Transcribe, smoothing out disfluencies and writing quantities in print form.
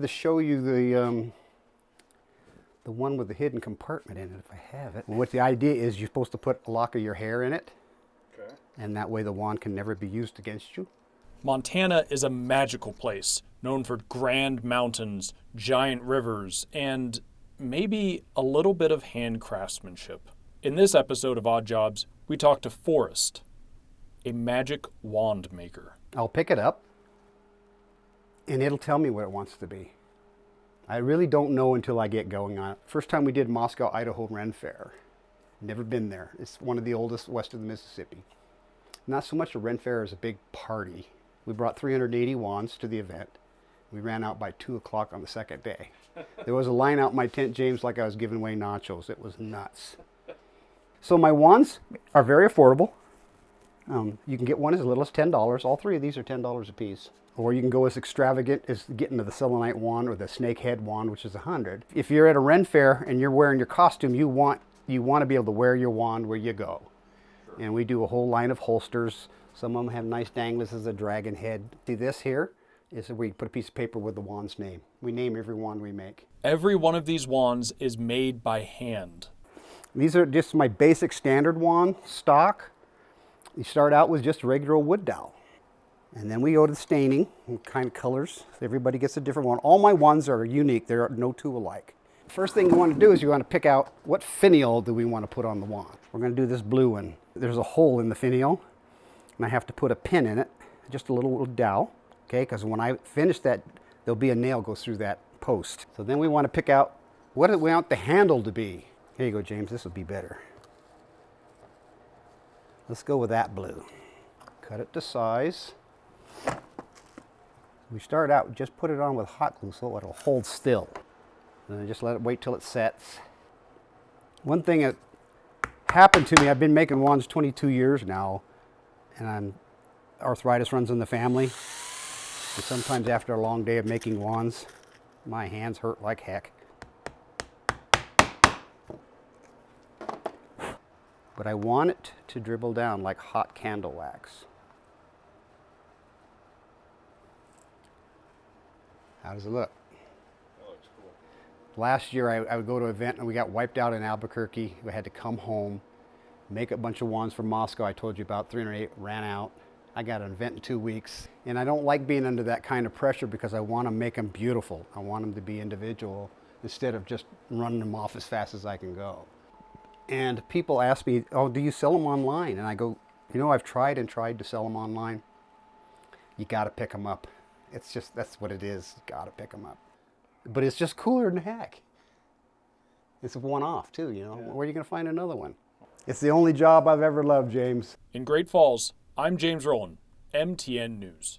to show you the one with the hidden compartment in it, if I have it. What the idea is, you're supposed to put a lock of your hair in it. Okay. And that way the wand can never be used against you. Montana is a magical place, known for grand mountains, giant rivers, and maybe a little bit of hand craftsmanship. In this episode of Odd Jobs, we talk to Forrest, a magic wand maker. I'll pick it up, and it'll tell me what it wants to be. I really don't know until I get going on it. First time we did Moscow, Idaho Ren Fair. Never been there. It's one of the oldest west of the Mississippi. Not so much a Ren Fair as a big party. We brought 380 wands to the event. We ran out by 2 o'clock on the second day. There was a line out in my tent, James, like I was giving away nachos. It was nuts. So my wands are very affordable. You can get one as little as $10. All three of these are $10 a piece. Or you can go as extravagant as getting to the selenite wand or the snakehead wand, which is $100. If you're at a Ren Fair and you're wearing your costume, you want to be able to wear your wand where you go. Sure. And we do a whole line of holsters. Some of them have nice danglers as a dragon head. See, this here is where you put a piece of paper with the wand's name. We name every wand we make. Every one of these wands is made by hand. These are just my basic standard wand stock. You start out with just a regular wood dowel. And then we go to the staining, what kind of colors. Everybody gets a different one. All my wands are unique. There are no two alike. First thing you want to do is you want to pick out what finial do we want to put on the wand. We're going to do this blue one. There's a hole in the finial, and I have to put a pin in it, just a little dowel, okay? Because when I finish that, there'll be a nail goes through that post. So then we want to pick out what do we want the handle to be. Here you go, James. This will be better. Let's go with that blue. Cut it to size. We start out, just put it on with hot glue so it'll hold still. And then just let it wait till it sets. One thing that happened to me, I've been making wands 22 years now, and arthritis runs in the family. And sometimes after a long day of making wands, my hands hurt like heck. But I want it to dribble down like hot candle wax. How does it look? That looks cool. Last year I would go to an event and we got wiped out in Albuquerque. We had to come home, make a bunch of wands from Moscow. I told you about 308, ran out. I got an event in 2 weeks. And I don't like being under that kind of pressure because I want to make them beautiful. I want them to be individual instead of just running them off as fast as I can go. And people ask me, oh, do you sell them online? And I go, you know, I've tried to sell them online. You got to pick them up. It's just, that's what it is. You got to pick them up. But it's just cooler than heck. It's a one-off too, you know. Yeah. Where are you going to find another one? It's the only job I've ever loved, James. In Great Falls, I'm James Rowland, MTN News.